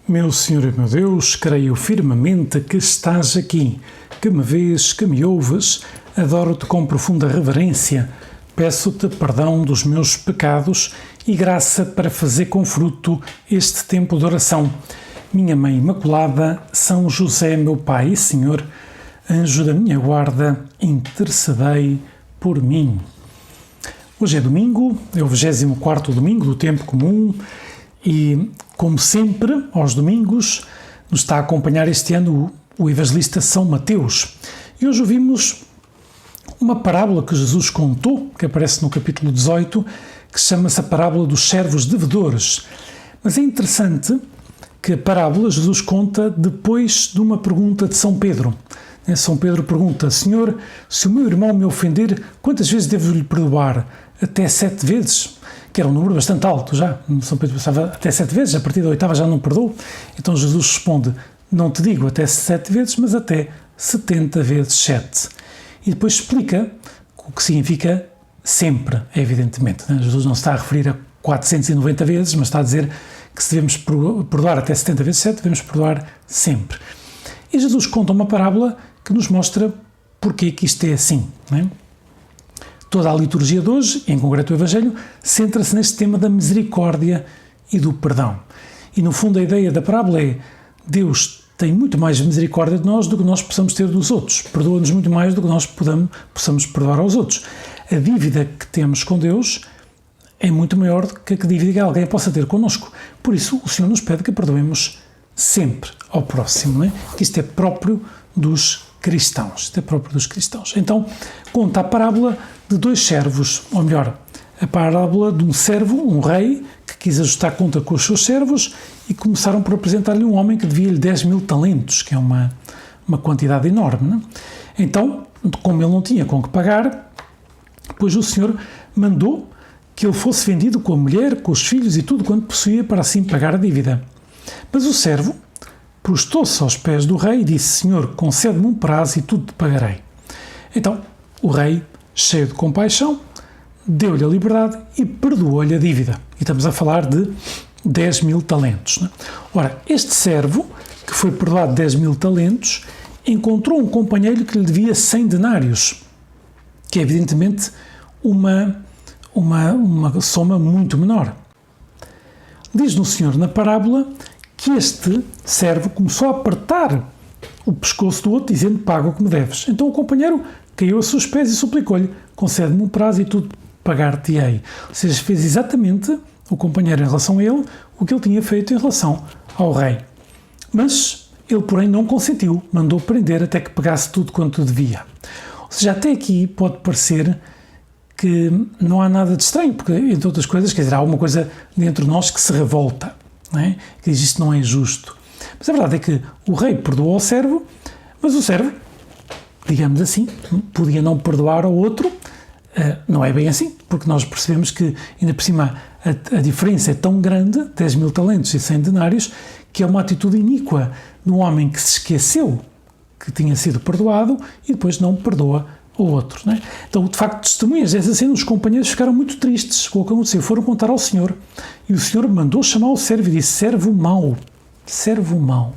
Meu Senhor e meu Deus, creio firmemente que estás aqui, que me vês, que me ouves, adoro-te com profunda reverência, peço-te perdão dos meus pecados e graça para fazer com fruto este tempo de oração. Minha Mãe Imaculada, São José, meu Pai e Senhor, anjo da minha guarda, intercedei por mim. Hoje é domingo, é o 24º domingo do tempo comum e, como sempre, aos domingos, nos está a acompanhar este ano o evangelista São Mateus. E hoje ouvimos uma parábola que Jesus contou, que aparece no capítulo 18, que chama-se a parábola dos servos devedores. Mas é interessante que a parábola Jesus conta depois de uma pergunta de São Pedro. São Pedro pergunta: Senhor, se o meu irmão me ofender, quantas vezes devo-lhe perdoar? Até 7 vezes? Que era um número bastante alto já. São Pedro pensava até 7 vezes, a partir da 8ª já não perdoou. Então Jesus responde: não te digo até 7 vezes, mas até 70 vezes 7. E depois explica o que significa sempre, evidentemente. Jesus não se está a referir a 490 vezes, mas está a dizer que se devemos perdoar até 70 vezes 7, devemos perdoar sempre. E Jesus conta uma parábola que nos mostra porque que isto é assim, não é? Toda a liturgia de hoje, em concreto o Evangelho, centra-se neste tema da misericórdia e do perdão. E no fundo a ideia da parábola é: Deus tem muito mais misericórdia de nós do que nós possamos ter dos outros. Perdoa-nos muito mais do que nós possamos perdoar aos outros. A dívida que temos com Deus é muito maior do que a dívida que alguém possa ter connosco. Por isso o Senhor nos pede que perdoemos sempre ao próximo, não é? Que isto é próprio dos cristãos. Isto é próprio dos cristãos. Então, conta a parábola de 2 servos, ou melhor, a parábola de um servo, um rei, que quis ajustar conta com os seus servos e começaram por apresentar-lhe um homem que devia-lhe 10.000 talentos, que é uma quantidade enorme, não é? Então, como ele não tinha com que pagar, pois o Senhor mandou que ele fosse vendido com a mulher, com os filhos e tudo quanto possuía para assim pagar a dívida. Mas o servo prostou-se aos pés do rei e disse: Senhor, concede-me um prazo e tudo te pagarei. Então, o rei, cheio de compaixão, deu-lhe a liberdade e perdoou-lhe a dívida. E estamos a falar de 10.000 talentos. Não é? Ora, este servo, que foi perdoado 10.000 talentos, encontrou um companheiro que lhe devia 100 denários, que é evidentemente uma soma muito menor. Diz-nos o Senhor na parábola que este servo começou a apertar o pescoço do outro, dizendo: paga o que me deves. Então o companheiro caiu a seus pés e suplicou-lhe: concede-me um prazo e tudo pagar-te-ei. Ou seja, fez exatamente o companheiro em relação a ele o que ele tinha feito em relação ao rei. Mas ele, porém, não consentiu, mandou prender até que pagasse tudo quanto devia. Ou seja, até aqui pode parecer que não há nada de estranho, porque, entre outras coisas, quer dizer, há alguma coisa dentro de nós que se revolta, não é? Que diz: isto não é justo. Mas a verdade é que o rei perdoou ao servo, mas o servo, digamos assim, podia não perdoar ao outro. Não é bem assim, porque nós percebemos que, ainda por cima, a diferença é tão grande, 10.000 talentos e 100 denários, que é uma atitude iníqua de um homem que se esqueceu que tinha sido perdoado e depois não perdoa ao outro, não é? Então, de facto, testemunhas dessa cena, os companheiros ficaram muito tristes com o que aconteceu, foram contar ao Senhor. E o Senhor mandou chamar o servo e disse: servo mau,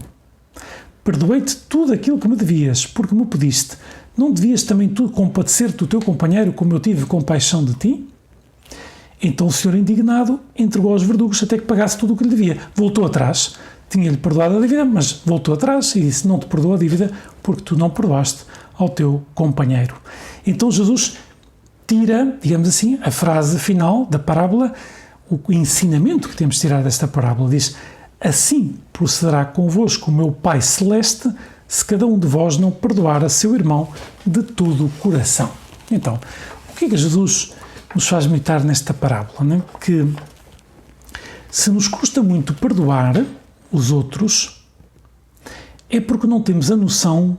perdoei-te tudo aquilo que me devias, porque me pediste. Não devias também tu compadecer-te do teu companheiro como eu tive compaixão de ti? Então o Senhor, indignado, entregou aos verdugos até que pagasse tudo o que lhe devia. Voltou atrás, tinha-lhe perdoado a dívida, mas voltou atrás e disse: não te perdoo a dívida porque tu não perdoaste ao teu companheiro. Então Jesus tira, digamos assim, a frase final da parábola, o ensinamento que temos de tirar desta parábola. Diz: assim procederá convosco o meu Pai Celeste, se cada um de vós não perdoar a seu irmão de todo o coração. Então, o que é que Jesus nos faz meditar nesta parábola? Não é? Que se nos custa muito perdoar os outros, é porque não temos a noção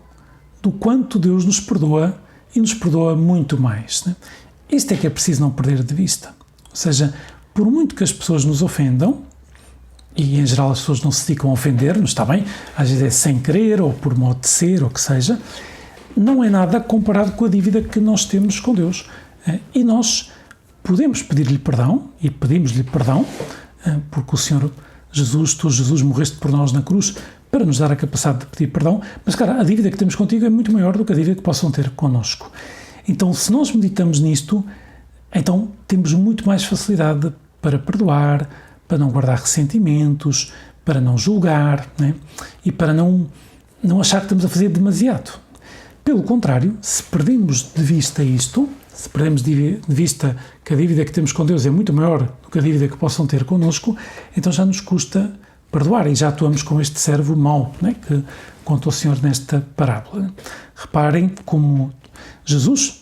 do quanto Deus nos perdoa e nos perdoa muito mais. Não é? Isto é que é preciso não perder de vista. Ou seja, por muito que as pessoas nos ofendam, e em geral as pessoas não se dedicam a ofender-nos, está bem? Às vezes é sem querer ou por modo de ser ou o que seja, não é nada comparado com a dívida que nós temos com Deus. E nós podemos pedir-lhe perdão, e pedimos-lhe perdão, porque o Senhor Jesus, morreste por nós na cruz para nos dar a capacidade de pedir perdão, mas, cara, a dívida que temos contigo é muito maior do que a dívida que possam ter connosco. Então, se nós meditamos nisto, então temos muito mais facilidade para perdoar, para não guardar ressentimentos, para não julgar, né? E para não achar que estamos a fazer demasiado. Pelo contrário, se perdemos de vista isto, se perdemos de vista que a dívida que temos com Deus é muito maior do que a dívida que possam ter connosco, então já nos custa perdoar e já atuamos com este servo mau, né, que contou o Senhor nesta parábola. Reparem como Jesus,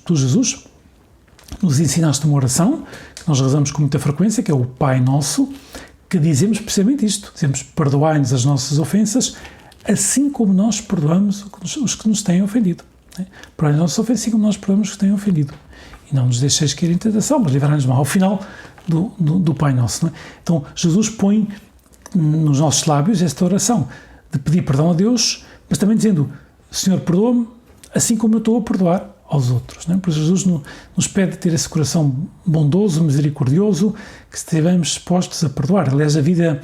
nos ensinaste uma oração que nós rezamos com muita frequência, que é o Pai Nosso, que dizemos precisamente isto, dizemos: perdoai-nos as nossas ofensas, assim como nós perdoamos os que nos têm ofendido. Perdoai-nos as nossas ofensas, assim como nós perdoamos os que têm ofendido. E não nos deixeis cair em tentação, mas livrai-nos do mal. Ao final do Pai Nosso. Não é? Então, Jesus põe nos nossos lábios esta oração de pedir perdão a Deus, mas também dizendo: Senhor, perdoa-me, assim como eu estou a perdoar aos outros. Não é? Porque Jesus nos pede ter esse coração bondoso, misericordioso, que estejamos dispostos a perdoar. Aliás, a vida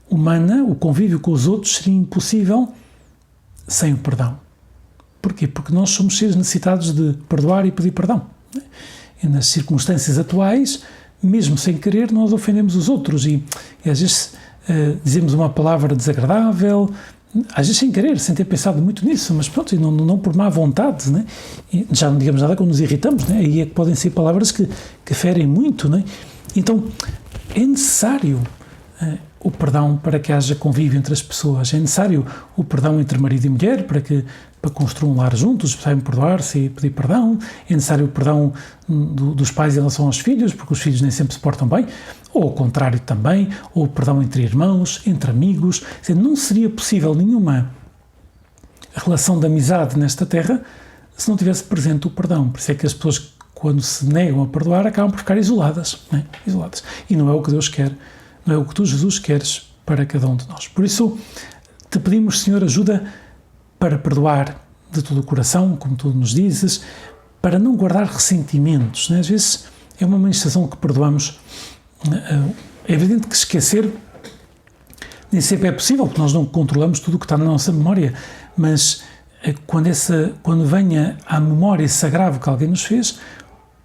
humana, o convívio com os outros, seria impossível sem o perdão. Porquê? Porque nós somos seres necessitados de perdoar e pedir perdão. E nas circunstâncias atuais, mesmo sem querer, nós ofendemos os outros e às vezes dizemos uma palavra desagradável, às vezes sem querer, sem ter pensado muito nisso, mas pronto, e não por má vontade, né? E já não digamos nada quando nos irritamos, né? Aí é que podem ser palavras que ferem muito, né? Então, é necessário o perdão para que haja convívio entre as pessoas, é necessário o perdão entre marido e mulher para construir um lar juntos, sabem perdoar-se e pedir perdão, é necessário o perdão dos pais em relação aos filhos, porque os filhos nem sempre se portam bem, ou ao contrário também, ou o perdão entre irmãos, entre amigos. Não seria possível nenhuma relação de amizade nesta terra se não tivesse presente o perdão. Por isso é que as pessoas, quando se negam a perdoar, acabam por ficar isoladas, não é? Isoladas. E não é o que Deus quer, não é o que tu, Jesus, queres para cada um de nós. Por isso, te pedimos, Senhor, ajuda para perdoar de todo o coração, como tu nos dizes, para não guardar ressentimentos. Né? Às vezes é uma manifestação que perdoamos. É evidente que esquecer nem sempre é possível, porque nós não controlamos tudo o que está na nossa memória, mas quando venha à memória esse agravo que alguém nos fez,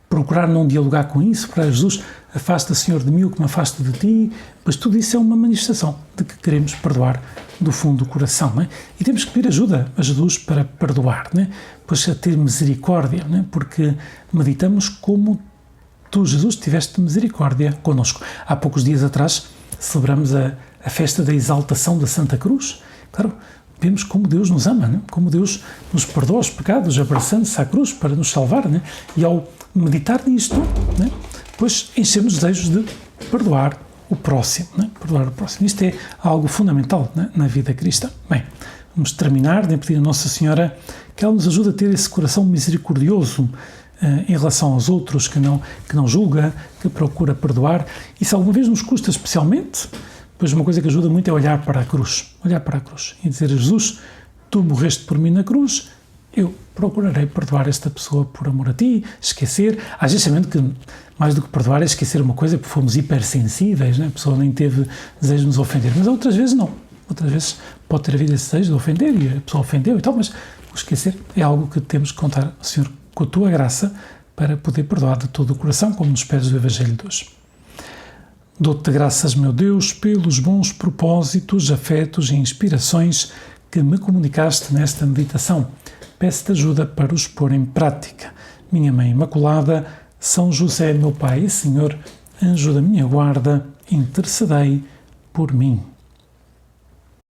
procurar não dialogar com isso, para Jesus: afasta, Senhor, de mim o que me afasta de ti, mas tudo isso é uma manifestação de que queremos perdoar do fundo do coração, não é? E temos que pedir ajuda a Jesus para perdoar, não é? Pois a ter misericórdia, não é? Porque meditamos como tu, Jesus, tiveste misericórdia connosco. Há poucos dias atrás celebramos a festa da exaltação da Santa Cruz. Claro, vemos como Deus nos ama, não é? Como Deus nos perdoa os pecados, abraçando-se à cruz para nos salvar, não é? E ao meditar nisto, não é? Pois enchemos desejos de perdoar o próximo, né? Perdoar o próximo. Isto é algo fundamental, né, na vida cristã. Bem, vamos terminar de pedir a Nossa Senhora que ela nos ajude a ter esse coração misericordioso em relação aos outros, que não julga, que procura perdoar. E se alguma vez nos custa especialmente, pois uma coisa que ajuda muito é olhar para a cruz e dizer: Jesus, tu morreste por mim na cruz, eu procurarei perdoar esta pessoa por amor a ti, esquecer. Às vezes, sabendo que mais do que perdoar é esquecer uma coisa, porque fomos hipersensíveis, né? A pessoa nem teve desejo de nos ofender, mas outras vezes não. Outras vezes pode ter havido esse desejo de ofender e a pessoa ofendeu e tal, mas o esquecer é algo que temos que contar ao Senhor com a tua graça para poder perdoar de todo o coração, como nos pedes do Evangelho de hoje. Dou-te graças, meu Deus, pelos bons propósitos, afetos e inspirações que me comunicaste nesta meditação. Peço-te ajuda para os pôr em prática. Minha Mãe Imaculada, São José, meu Pai e Senhor, anjo da minha guarda, intercedei por mim.